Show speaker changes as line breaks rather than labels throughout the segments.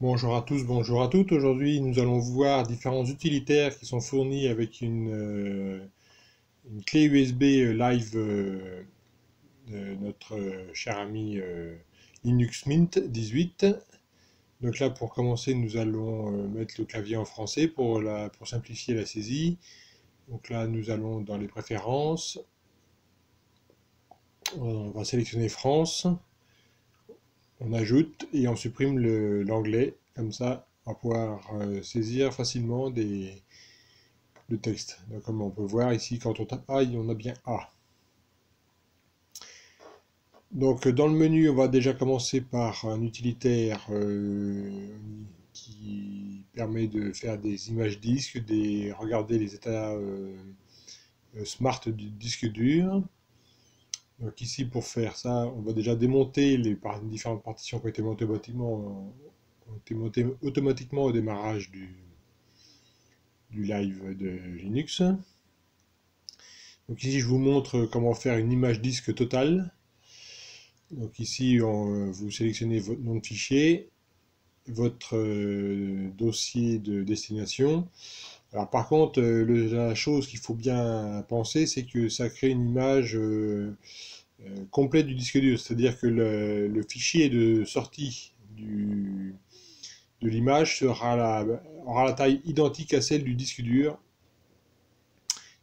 Bonjour à tous, bonjour à toutes. Aujourd'hui, nous allons voir différents utilitaires qui sont fournis avec une clé USB Live de notre cher ami Linux Mint 18. Donc là, pour commencer, nous allons mettre le clavier en français pour simplifier la saisie. Donc là, nous allons dans les préférences. On va sélectionner France. On ajoute et on supprime l'anglais. Comme ça, on va pouvoir saisir facilement le texte. Donc, comme on peut voir ici, quand on tape A, on a bien A. Donc dans le menu, on va déjà commencer par un utilitaire qui permet de faire des images disques, regarder les états smart du disque dur. Donc ici, pour faire ça, on va déjà démonter les différentes partitions qui ont été montées automatiquement au démarrage du live de Linux. Donc ici, je vous montre comment faire une image disque totale. Donc ici, vous sélectionnez votre nom de fichier, votre dossier de destination. Alors par contre, la chose qu'il faut bien penser, c'est que ça crée une image complète du disque dur. C'est-à-dire que le fichier de sortie de l'image aura la taille identique à celle du disque dur.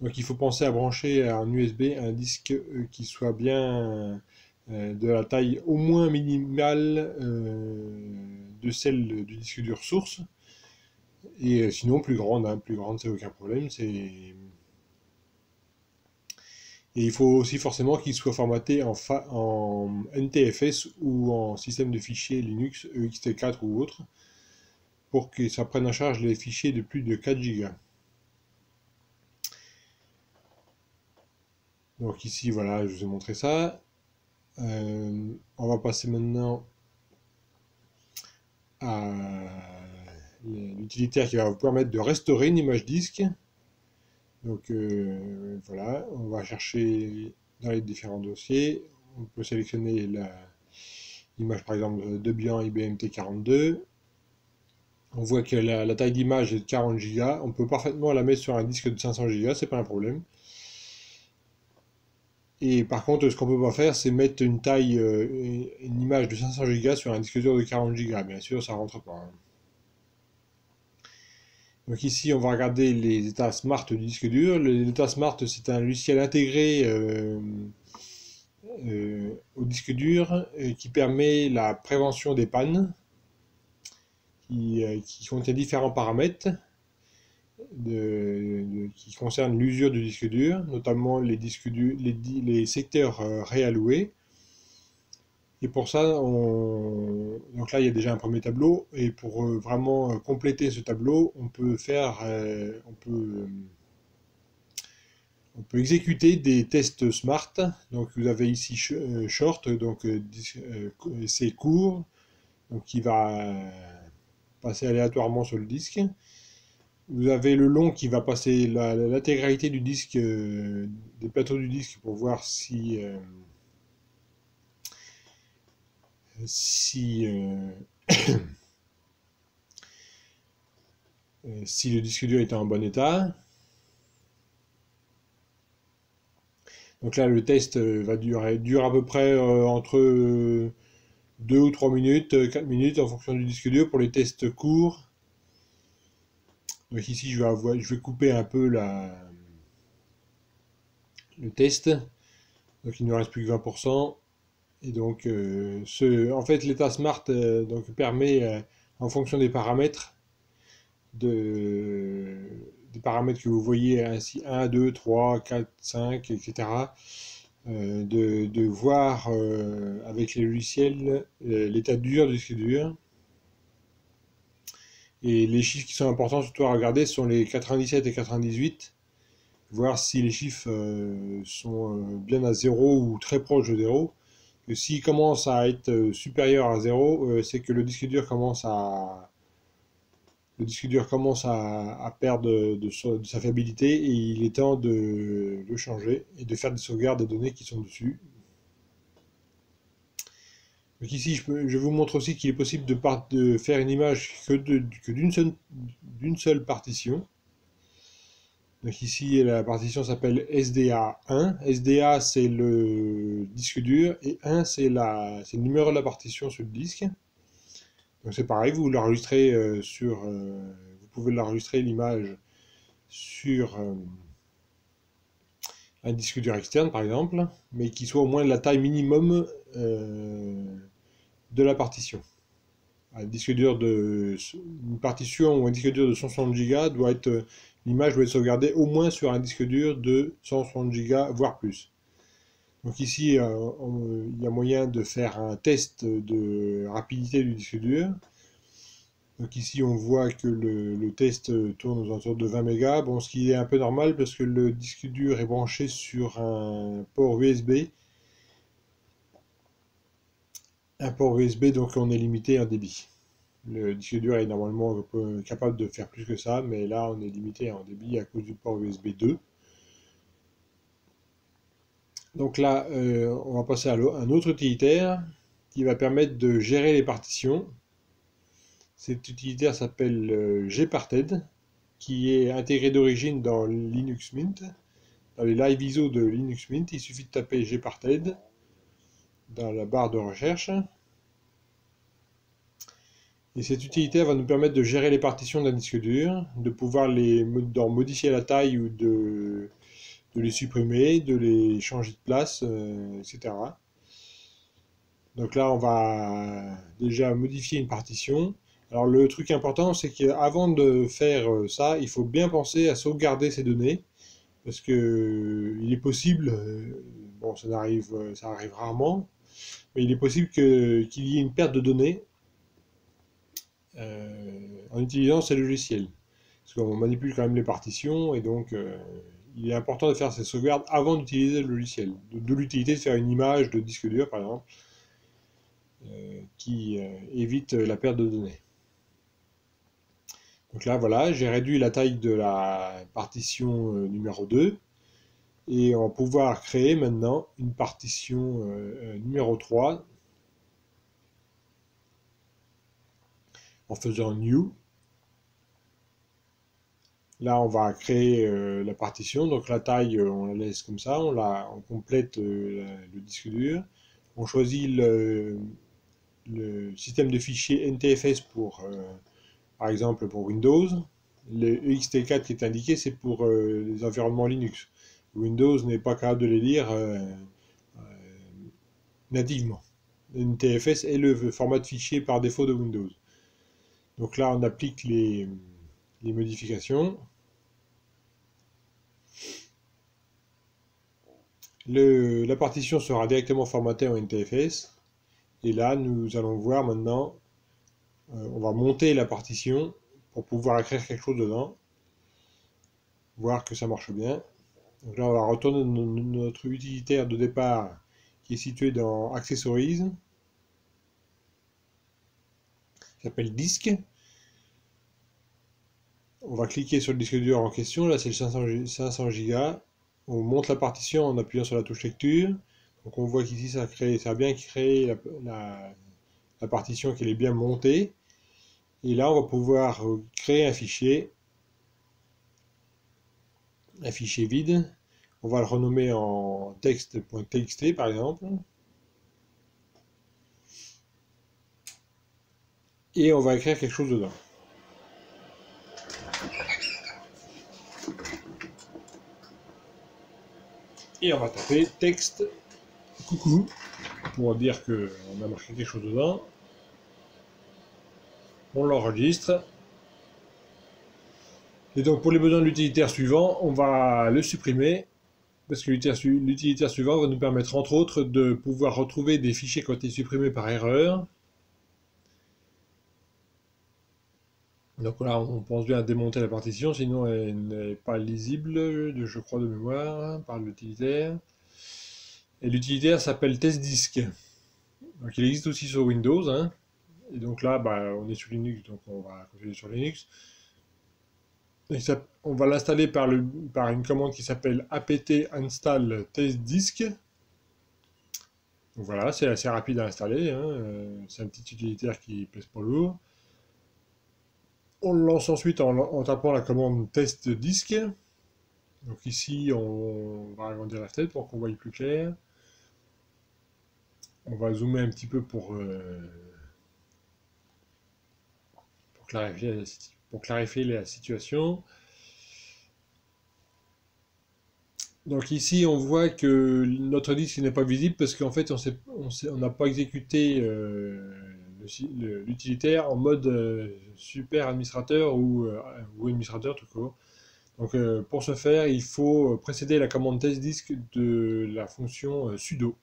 Donc il faut penser à brancher en USB un disque qui soit bien de la taille au moins minimale de celle du disque dur source. Et sinon plus grande c'est aucun problème. Et il faut aussi forcément qu'il soit formaté en NTFS ou en système de fichiers Linux ext4 ou autre pour que ça prenne en charge les fichiers de plus de 4 Go. Donc ici voilà, je vous ai montré ça. On va passer maintenant à l'utilitaire qui va vous permettre de restaurer une image disque. Donc voilà, on va chercher dans les différents dossiers. On peut sélectionner l'image par exemple Debian IBM T42. On voit que la taille d'image est de 40 Go. On peut parfaitement la mettre sur un disque de 500 Go, c'est pas un problème. Et par contre, ce qu'on peut pas faire, c'est mettre une image de 500 Go sur un disque dur de 40 Go. Bien sûr, ça rentre pas, hein. Donc ici, on va regarder les états smart du disque dur. L'état smart, c'est un logiciel intégré au disque dur qui permet la prévention des pannes, qui contient différents paramètres qui concernent l'usure du disque dur, notamment les secteurs réalloués. Et pour ça, donc là, il y a déjà un premier tableau. Et pour vraiment compléter ce tableau, on peut exécuter des tests smart. Donc vous avez ici short, donc c'est court, donc qui va passer aléatoirement sur le disque. Vous avez le long qui va passer l'intégralité du disque, des plateaux du disque pour voir si si le disque dur est en bon état. Donc là, le test dure à peu près entre 2 ou 3 minutes, 4 minutes en fonction du disque dur pour les tests courts. Donc ici, je vais couper un peu le test. Donc il ne reste plus que 20%. Et donc, en fait, l'état smart donc, permet, en fonction de, des paramètres que vous voyez ainsi, 1, 2, 3, 4, 5, etc., de voir avec les logiciels l'état dur du disque dur. Et les chiffres qui sont importants surtout à regarder sont les 97 et 98, voir si les chiffres sont bien à 0 ou très proches de 0. S'il commence à être supérieur à 0, c'est que le disque dur commence à perdre de sa fiabilité et il est temps de le changer et de faire des sauvegardes des données qui sont dessus. Donc ici, je vous montre aussi qu'il est possible de faire une image que d'une seule partition. Donc ici, la partition s'appelle SDA1. SDA, c'est le disque dur, et 1, c'est le numéro de la partition sur le disque. Donc c'est pareil, vous pouvez l'enregistrer l'image sur un disque dur externe, par exemple, mais qui soit au moins de la taille minimum de la partition. Une partition ou un disque dur de 160 Go l'image doit être sauvegardée au moins sur un disque dur de 160 Go, voire plus. Donc ici, il y a moyen de faire un test de rapidité du disque dur. Donc ici, on voit que le test tourne aux alentours de 20 mégas. Bon, ce qui est un peu normal parce que le disque dur est branché sur un port USB. Un port USB, donc on est limité en débit. Le disque dur est normalement capable de faire plus que ça, mais là on est limité en débit à cause du port USB 2. Donc là, on va passer à un autre utilitaire qui va permettre de gérer les partitions. Cet utilitaire s'appelle Gparted, qui est intégré d'origine dans Linux Mint. Dans les live ISO de Linux Mint, il suffit de taper Gparted dans la barre de recherche. Et cet utilitaire va nous permettre de gérer les partitions d'un disque dur, de pouvoir d'en modifier la taille ou de les supprimer, de les changer de place, etc. Donc là, on va déjà modifier une partition. Alors le truc important, c'est qu'avant de faire ça, il faut bien penser à sauvegarder ces données, parce que il est possible, bon ça arrive rarement, mais il est possible qu'il y ait une perte de données en utilisant ces logiciels. Parce qu'on manipule quand même les partitions, et donc il est important de faire ces sauvegardes avant d'utiliser le logiciel. De l'utilité de faire une image de disque dur, par exemple, qui évite la perte de données. Donc là, voilà, j'ai réduit la taille de la partition numéro 2, et on va pouvoir créer maintenant une partition numéro 3 en faisant New. Là, on va créer la partition, donc la taille, on la laisse comme ça, on complète le disque dur. On choisit le système de fichiers NTFS par exemple, pour Windows. Le EXT4 qui est indiqué, c'est pour les environnements Linux. Windows n'est pas capable de les lire nativement. NTFS est le format de fichier par défaut de Windows. Donc là, on applique les modifications. La partition sera directement formatée en NTFS. Et là, nous allons voir maintenant, on va monter la partition pour pouvoir écrire quelque chose dedans. Voir que ça marche bien. Donc là, on va retourner notre utilitaire de départ qui est situé dans Accessories. Qui s'appelle Disque. On va cliquer sur le disque dur en question. Là, c'est le 500 Go. On monte la partition en appuyant sur la touche lecture. Donc on voit qu'ici, ça a bien créé la partition qui est bien montée. Et là, on va pouvoir créer un fichier vide. On va le renommer en texte.txt par exemple. Et on va écrire quelque chose dedans. Et on va taper texte coucou pour dire qu'on a marqué quelque chose dedans. On l'enregistre. Et donc pour les besoins de l'utilitaire suivant, on va le supprimer parce que l'utilitaire suivant va nous permettre entre autres de pouvoir retrouver des fichiers qui ont été supprimés par erreur. Donc là, on pense bien à démonter la partition, sinon elle n'est pas lisible, je crois de mémoire, par l'utilitaire. Et l'utilitaire s'appelle testdisk. Donc il existe aussi sur Windows, hein. Et donc là, on est sur Linux, donc on va continuer sur Linux. Et on va l'installer par une commande qui s'appelle apt install testdisk. Donc voilà, c'est assez rapide à installer, hein, c'est un petit utilitaire qui pèse pas lourd. On le lance ensuite en tapant la commande test disque. Donc ici, on va agrandir la fenêtre pour qu'on voie plus clair. On va zoomer un petit peu pour clarifier la situation. Donc ici, on voit que notre disque n'est pas visible parce qu'en fait, on n'a pas exécuté l'utilitaire en mode super administrateur ou administrateur tout court. Donc pour ce faire, il faut précéder la commande test disk de la fonction sudo.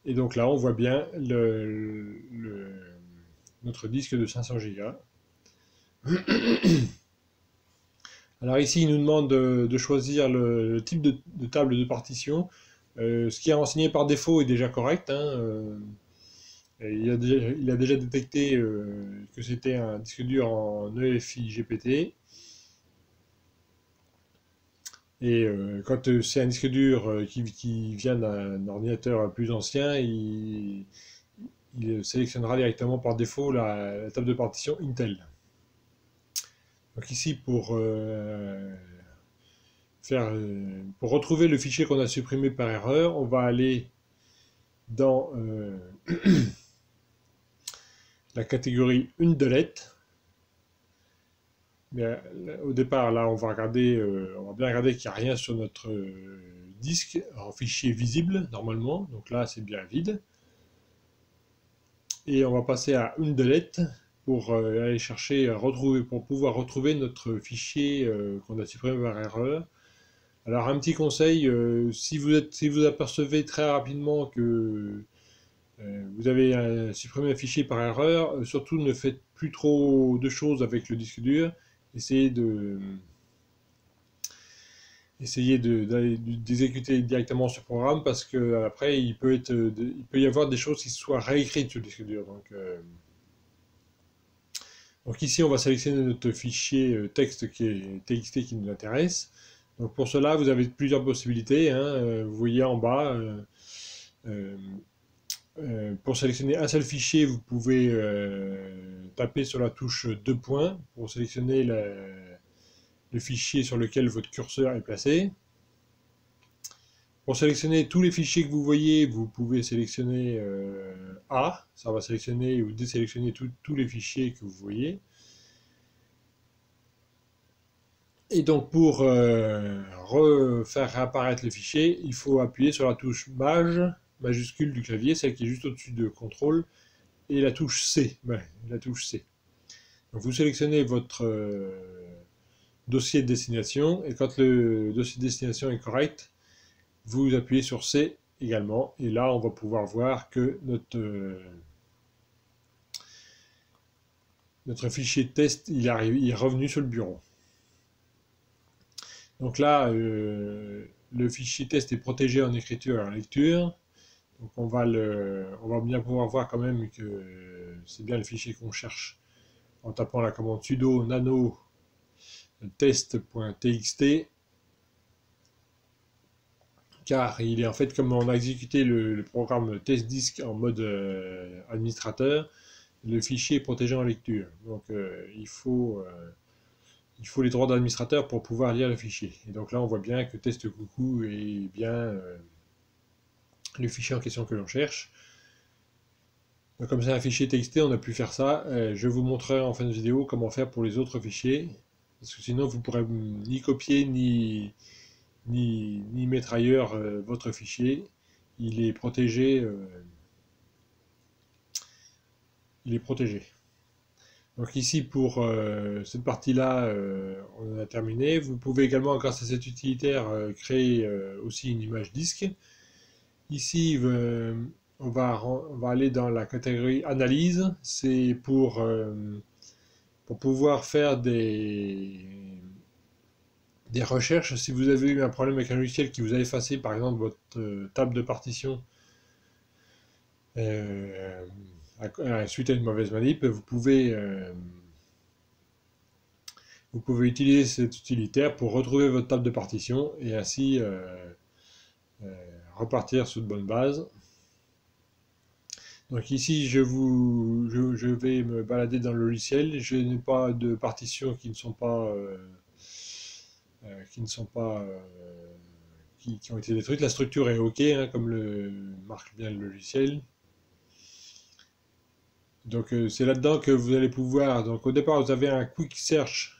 Et donc là, on voit bien notre disque de 500 Go. Alors ici, il nous demande de choisir le type de table de partition. Ce qui est renseigné par défaut est déjà correct, hein, il a déjà détecté que c'était un disque dur en EFI GPT. Et quand c'est un disque dur qui vient d'un ordinateur plus ancien, il sélectionnera directement par défaut la table de partition Intel. Donc ici, pour retrouver le fichier qu'on a supprimé par erreur, on va aller dans la catégorie undelete. Mais au départ, là, on va bien regarder qu'il n'y a rien sur notre disque en fichier visible, normalement. Donc là, c'est bien vide. Et on va passer à undelete pour aller chercher, pour pouvoir retrouver notre fichier qu'on a supprimé par erreur. Alors un petit conseil, si vous apercevez très rapidement que vous avez supprimé un fichier par erreur, surtout ne faites plus trop de choses avec le disque dur. Essayez d'exécuter directement ce programme parce que après il peut y avoir des choses qui soient réécrites sur le disque dur. Donc ici on va sélectionner notre fichier texte qui est TXT qui nous intéresse. Donc pour cela vous avez plusieurs possibilités, hein. Vous voyez en bas. Pour sélectionner un seul fichier, vous pouvez taper sur la touche 2 points pour sélectionner le fichier sur lequel votre curseur est placé. Pour sélectionner tous les fichiers que vous voyez, vous pouvez sélectionner A, ça va sélectionner ou désélectionner tous les fichiers que vous voyez. Et donc pour refaire réapparaître le fichier, il faut appuyer sur la touche majuscule du clavier, celle qui est juste au-dessus de CTRL, et la touche C. La touche C. Donc vous sélectionnez votre dossier de destination, et quand le dossier de destination est correct, vous appuyez sur C également, et là on va pouvoir voir que notre fichier test il est revenu sur le bureau. Donc là, le fichier test est protégé en écriture et en lecture. Donc on va bien pouvoir voir quand même que c'est bien le fichier qu'on cherche en tapant la commande sudo nano test.txt, car il est en fait, comme on a exécuté le programme testdisk en mode administrateur, le fichier est protégé en lecture. Donc il faut les droits d'administrateur pour pouvoir lire le fichier. Et donc là on voit bien que test coucou est bien le fichier en question que l'on cherche. Donc, comme c'est un fichier TXT, on a pu faire ça. Je vous montrerai en fin de vidéo comment faire pour les autres fichiers. Parce que sinon vous ne pourrez ni copier ni mettre ailleurs votre fichier. Il est protégé. Donc ici pour cette partie-là, on a terminé. Vous pouvez également, grâce à cet utilitaire, créer aussi une image disque. Ici, on va aller dans la catégorie analyse. C'est pour pouvoir faire des recherches. Si vous avez eu un problème avec un logiciel qui vous a effacé, par exemple, votre table de partition suite à une mauvaise manip, vous pouvez utiliser cet utilitaire pour retrouver votre table de partition et ainsi repartir sur de bonnes bases. Donc ici, je vais me balader dans le logiciel. Je n'ai pas de partitions qui ne sont pas, qui ne sont pas, qui ont été détruites. La structure est OK, hein, comme le marque bien le logiciel. Donc c'est là-dedans que vous allez pouvoir. Donc au départ, vous avez un quick search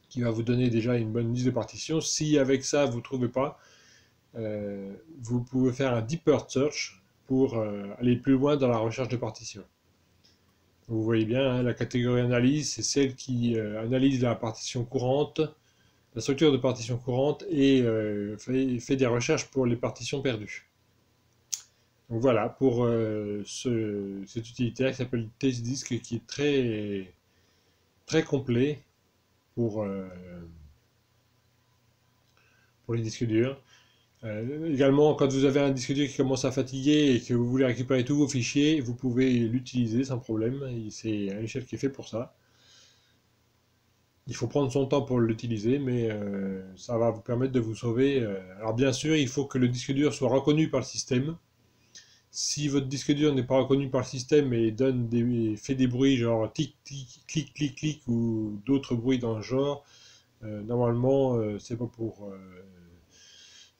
qui va vous donner déjà une bonne liste de partitions. Si avec ça vous ne trouvez pas, vous pouvez faire un deeper search pour aller plus loin dans la recherche de partitions. Vous voyez bien, hein, la catégorie analyse, c'est celle qui analyse la partition courante, la structure de partition courante et fait des recherches pour les partitions perdues. Donc voilà, pour cet utilitaire qui s'appelle TestDisk, qui est très complet pour, pour les disques durs. Également, quand vous avez un disque dur qui commence à fatiguer et que vous voulez récupérer tous vos fichiers, vous pouvez l'utiliser sans problème. C'est un logiciel qui est fait pour ça. Il faut prendre son temps pour l'utiliser, mais ça va vous permettre de vous sauver. Alors bien sûr, il faut que le disque dur soit reconnu par le système. Si votre disque dur n'est pas reconnu par le système et fait des bruits genre tic, tic, clic, clic, clic ou d'autres bruits dans le genre, normalement, c'est pas pour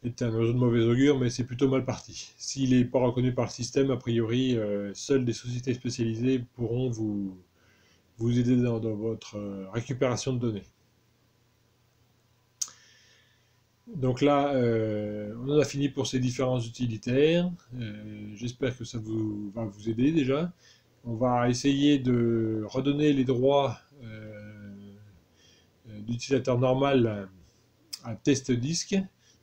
être un oiseau de mauvais augure, mais c'est plutôt mal parti. S'il n'est pas reconnu par le système, a priori, seules des sociétés spécialisées pourront vous aider dans votre récupération de données. Donc là, on en a fini pour ces différents utilitaires. J'espère que ça va vous aider déjà. On va essayer de redonner les droits d'utilisateur normal à TestDisk.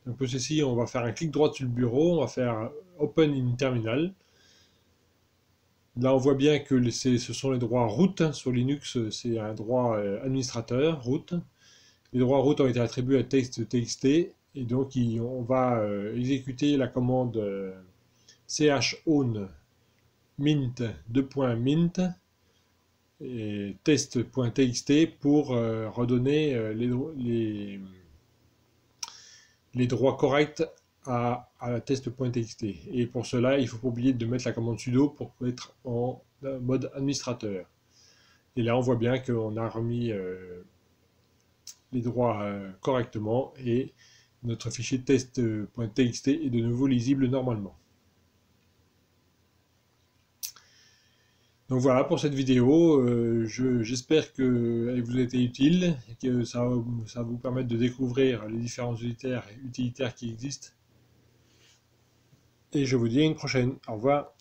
Donc pour ceci, on va faire un clic droit sur le bureau, on va faire Open in Terminal. Là, on voit bien que ce sont les droits root. Sur Linux, c'est un droit administrateur, root. Les droits root ont été attribués à test.txt et donc on va exécuter la commande chown mint .mint et test.txt pour redonner les droits corrects à la test.txt. Et pour cela, il ne faut pas oublier de mettre la commande sudo pour être en mode administrateur. Et là, on voit bien qu'on a remis les droits correctement et notre fichier test.txt est de nouveau lisible normalement. Donc voilà pour cette vidéo, j'espère qu'elle vous a été utile et que ça va vous permettre de découvrir les différents utilitaires qui existent. Et je vous dis à une prochaine. Au revoir.